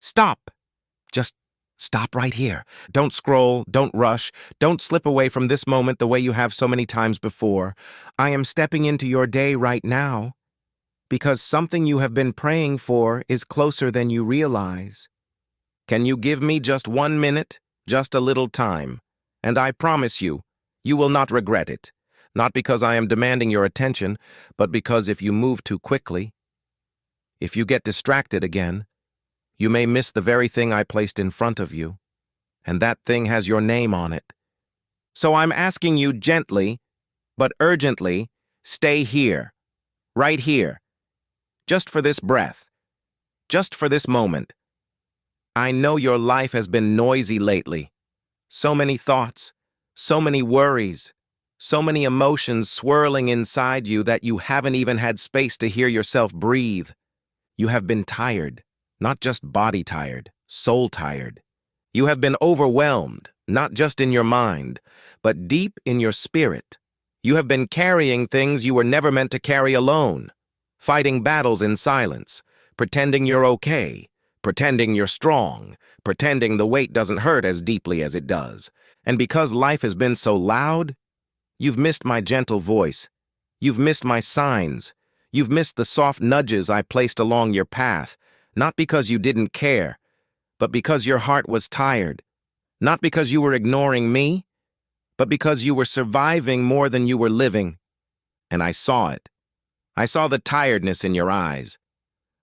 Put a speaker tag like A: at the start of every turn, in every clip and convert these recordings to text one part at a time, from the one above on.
A: Stop! Just stop right here. Don't scroll, don't rush, don't slip away from this moment the way you have so many times before. I am stepping into your day right now because something you have been praying for is closer than you realize. Can you give me just 1 minute, just a little time? And I promise you, you will not regret it. Not because I am demanding your attention, but because if you move too quickly, if you get distracted again, you may miss the very thing I placed in front of you, and that thing has your name on it. So I'm asking you gently, but urgently, stay here, right here, just for this breath, just for this moment. I know your life has been noisy lately. So many thoughts, so many worries, so many emotions swirling inside you that you haven't even had space to hear yourself breathe. You have been tired, not just body tired, soul tired. You have been overwhelmed, not just in your mind, but deep in your spirit. You have been carrying things you were never meant to carry alone, fighting battles in silence, pretending you're okay, pretending you're strong, pretending the weight doesn't hurt as deeply as it does. And because life has been so loud, you've missed my gentle voice. You've missed my signs. You've missed the soft nudges I placed along your path, not because you didn't care, but because your heart was tired. Not because you were ignoring me, but because you were surviving more than you were living. And I saw it. I saw the tiredness in your eyes.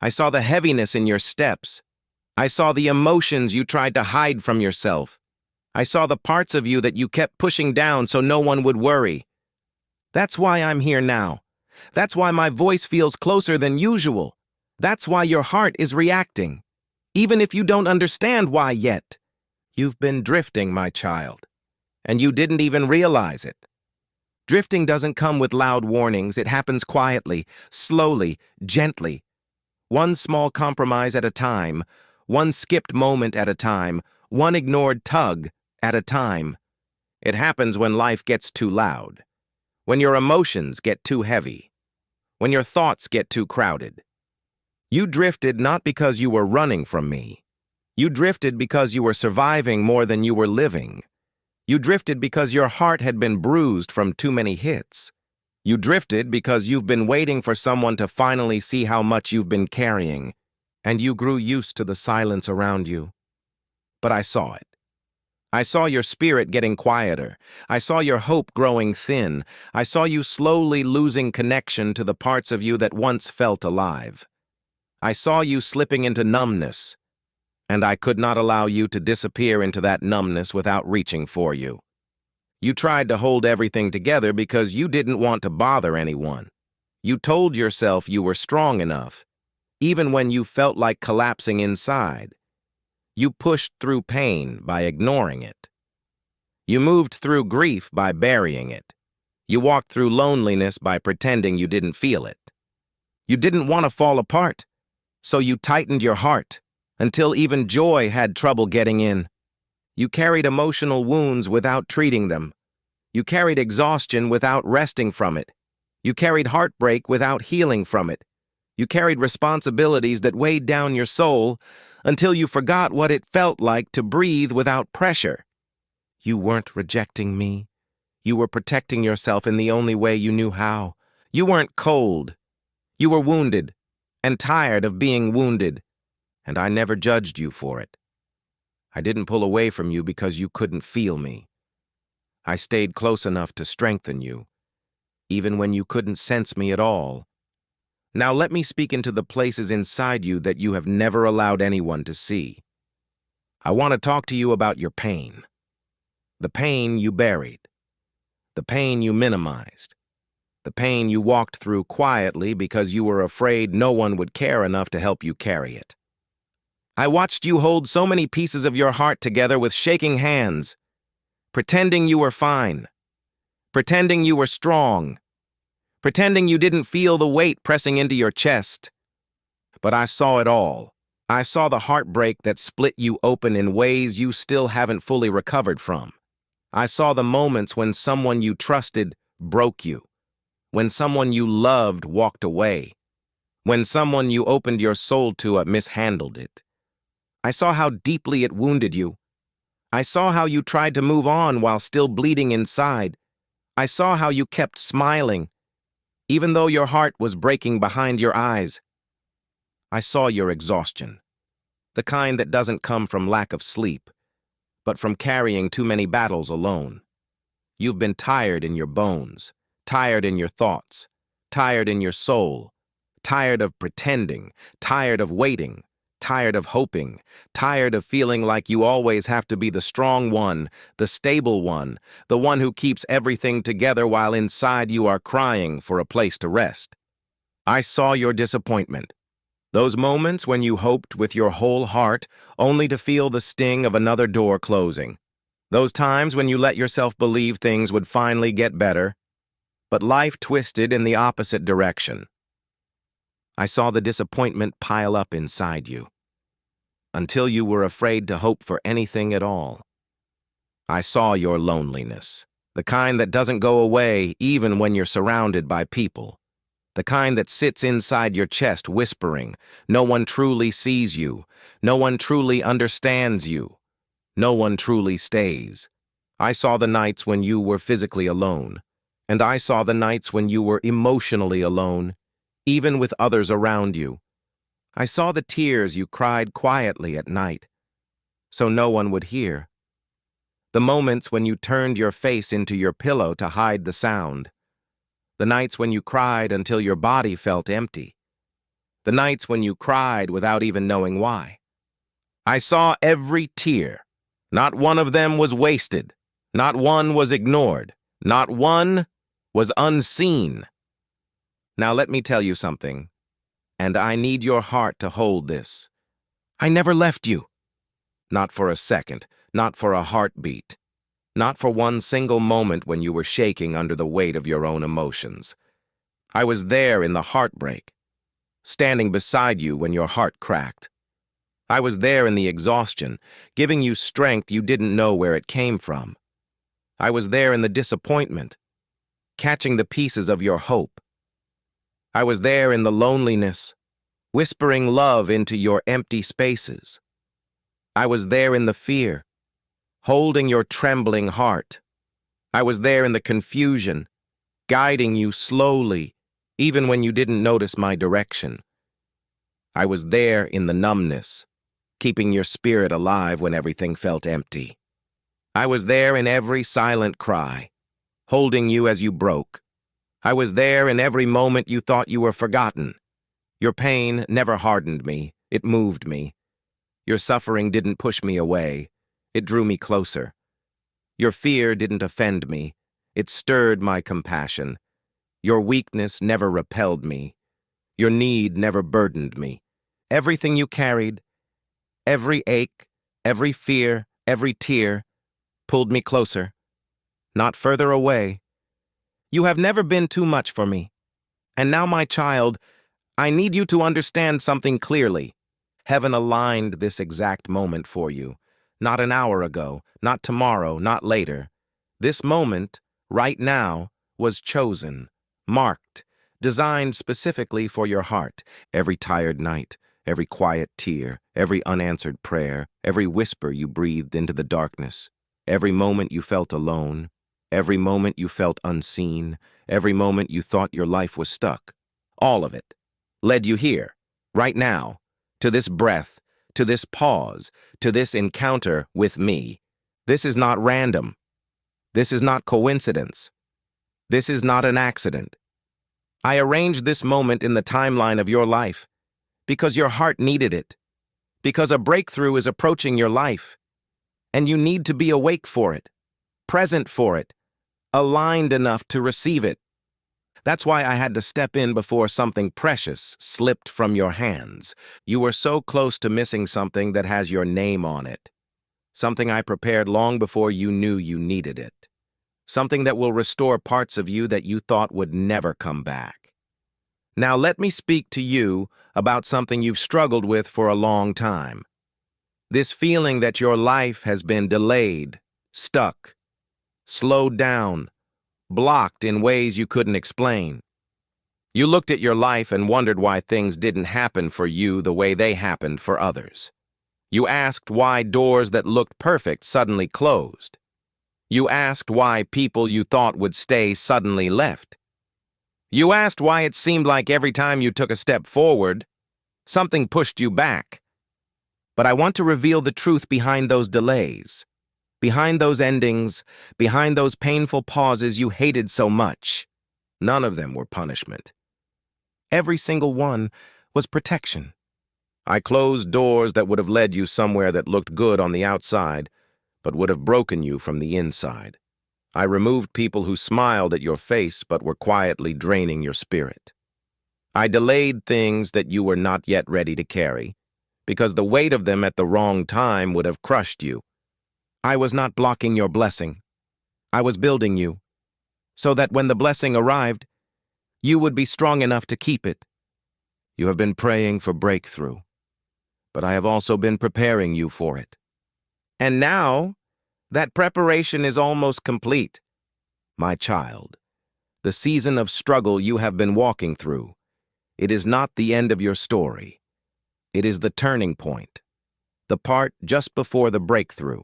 A: I saw the heaviness in your steps. I saw the emotions you tried to hide from yourself. I saw the parts of you that you kept pushing down so no one would worry. That's why I'm here now. That's why my voice feels closer than usual. That's why your heart is reacting. Even if you don't understand why yet. You've been drifting, my child. And you didn't even realize it. Drifting doesn't come with loud warnings. It happens quietly, slowly, gently. One small compromise at a time, one skipped moment at a time, one ignored tug at a time. It happens when life gets too loud, when your emotions get too heavy, when your thoughts get too crowded. You drifted not because you were running from me. You drifted because you were surviving more than you were living. You drifted because your heart had been bruised from too many hits. You drifted because you've been waiting for someone to finally see how much you've been carrying, and you grew used to the silence around you. But I saw it. I saw your spirit getting quieter. I saw your hope growing thin. I saw you slowly losing connection to the parts of you that once felt alive. I saw you slipping into numbness, and I could not allow you to disappear into that numbness without reaching for you. You tried to hold everything together because you didn't want to bother anyone. You told yourself you were strong enough, even when you felt like collapsing inside. You pushed through pain by ignoring it. You moved through grief by burying it. You walked through loneliness by pretending you didn't feel it. You didn't want to fall apart, so you tightened your heart until even joy had trouble getting in. You carried emotional wounds without treating them. You carried exhaustion without resting from it. You carried heartbreak without healing from it. You carried responsibilities that weighed down your soul until you forgot what it felt like to breathe without pressure. You weren't rejecting me. You were protecting yourself in the only way you knew how. You weren't cold. You were wounded and tired of being wounded, and I never judged you for it. I didn't pull away from you because you couldn't feel me. I stayed close enough to strengthen you, even when you couldn't sense me at all. Now let me speak into the places inside you that you have never allowed anyone to see. I want to talk to you about your pain. The pain you buried. The pain you minimized. The pain you walked through quietly because you were afraid no one would care enough to help you carry it. I watched you hold so many pieces of your heart together with shaking hands, pretending you were fine, pretending you were strong, pretending you didn't feel the weight pressing into your chest. But I saw it all. I saw the heartbreak that split you open in ways you still haven't fully recovered from. I saw the moments when someone you trusted broke you, when someone you loved walked away, when someone you opened your soul to mishandled it. I saw how deeply it wounded you. I saw how you tried to move on while still bleeding inside. I saw how you kept smiling, even though your heart was breaking behind your eyes. I saw your exhaustion, the kind that doesn't come from lack of sleep, but from carrying too many battles alone. You've been tired in your bones, tired in your thoughts, tired in your soul, tired of pretending, tired of waiting, tired of hoping, tired of feeling like you always have to be the strong one, the stable one, the one who keeps everything together while inside you are crying for a place to rest. I saw your disappointment. Those moments when you hoped with your whole heart only to feel the sting of another door closing. Those times when you let yourself believe things would finally get better, but life twisted in the opposite direction. I saw the disappointment pile up inside you, until you were afraid to hope for anything at all. I saw your loneliness, the kind that doesn't go away even when you're surrounded by people, the kind that sits inside your chest whispering, no one truly sees you, no one truly understands you, no one truly stays. I saw the nights when you were physically alone, and I saw the nights when you were emotionally alone, even with others around you. I saw the tears you cried quietly at night, so no one would hear. The moments when you turned your face into your pillow to hide the sound. The nights when you cried until your body felt empty. The nights when you cried without even knowing why. I saw every tear. Not one of them was wasted. Not one was ignored. Not one was unseen. Now let me tell you something, and I need your heart to hold this. I never left you. Not for a second, not for a heartbeat, not for one single moment when you were shaking under the weight of your own emotions. I was there in the heartbreak, standing beside you when your heart cracked. I was there in the exhaustion, giving you strength you didn't know where it came from. I was there in the disappointment, catching the pieces of your hope. I was there in the loneliness, whispering love into your empty spaces. I was there in the fear, holding your trembling heart. I was there in the confusion, guiding you slowly, even when you didn't notice my direction. I was there in the numbness, keeping your spirit alive when everything felt empty. I was there in every silent cry, holding you as you broke. I was there in every moment you thought you were forgotten. Your pain never hardened me, it moved me. Your suffering didn't push me away, it drew me closer. Your fear didn't offend me, it stirred my compassion. Your weakness never repelled me. Your need never burdened me. Everything you carried, every ache, every fear, every tear, pulled me closer, not further away. You have never been too much for me. And now, my child, I need you to understand something clearly. Heaven aligned this exact moment for you. Not an hour ago, not tomorrow, not later. This moment, right now, was chosen, marked, designed specifically for your heart. Every tired night, every quiet tear, every unanswered prayer, every whisper you breathed into the darkness, every moment you felt alone, every moment you felt unseen, every moment you thought your life was stuck. All of it led you here, right now, to this breath, to this pause, to this encounter with me. This is not random. This is not coincidence. This is not an accident. I arranged this moment in the timeline of your life because your heart needed it, because a breakthrough is approaching your life, and you need to be awake for it, present for it, aligned enough to receive it. That's why I had to step in before something precious slipped from your hands. You were so close to missing something that has your name on it. Something I prepared long before you knew you needed it. Something that will restore parts of you that you thought would never come back. Now let me speak to you about something you've struggled with for a long time. This feeling that your life has been delayed, stuck, slowed down, blocked in ways you couldn't explain. You looked at your life and wondered why things didn't happen for you the way they happened for others. You asked why doors that looked perfect suddenly closed. You asked why people you thought would stay suddenly left. You asked why it seemed like every time you took a step forward, something pushed you back. But I want to reveal the truth behind those delays, behind those endings, behind those painful pauses you hated so much. None of them were punishment. Every single one was protection. I closed doors that would have led you somewhere that looked good on the outside, but would have broken you from the inside. I removed people who smiled at your face but were quietly draining your spirit. I delayed things that you were not yet ready to carry, because the weight of them at the wrong time would have crushed you. I was not blocking your blessing. I was building you, so that when the blessing arrived, you would be strong enough to keep it. You have been praying for breakthrough, but I have also been preparing you for it. And now, that preparation is almost complete. My child, the season of struggle you have been walking through, it is not the end of your story. It is the turning point, the part just before the breakthrough,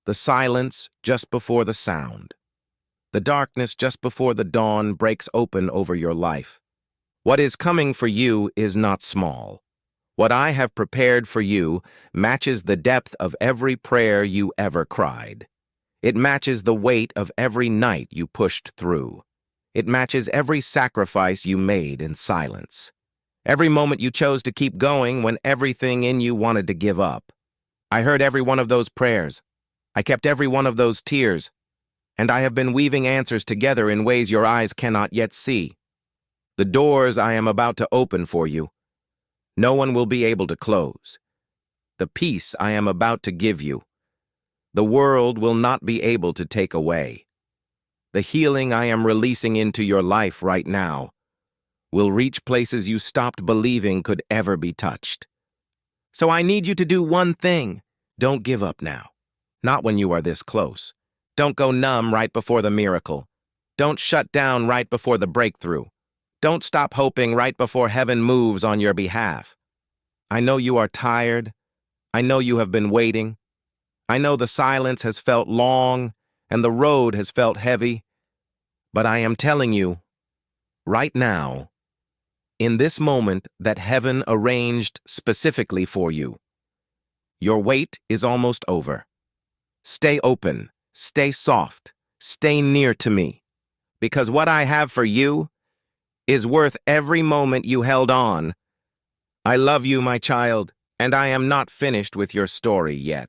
A: the silence just before the sound, the darkness just before the dawn breaks open over your life. What is coming for you is not small. What I have prepared for you matches the depth of every prayer you ever cried. It matches the weight of every night you pushed through. It matches every sacrifice you made in silence. Every moment you chose to keep going when everything in you wanted to give up. I heard every one of those prayers. I kept every one of those tears. And I have been weaving answers together in ways your eyes cannot yet see. The doors I am about to open for you, no one will be able to close. The peace I am about to give you, the world will not be able to take away. The healing I am releasing into your life right now will reach places you stopped believing could ever be touched. So I need you to do one thing. Don't give up now. Not when you are this close. Don't go numb right before the miracle. Don't shut down right before the breakthrough. Don't stop hoping right before heaven moves on your behalf. I know you are tired. I know you have been waiting. I know the silence has felt long and the road has felt heavy. But I am telling you, right now, in this moment that heaven arranged specifically for you, your wait is almost over. Stay open, stay soft, stay near to me, because what I have for you is worth every moment you held on. I love you, my child, and I am not finished with your story yet.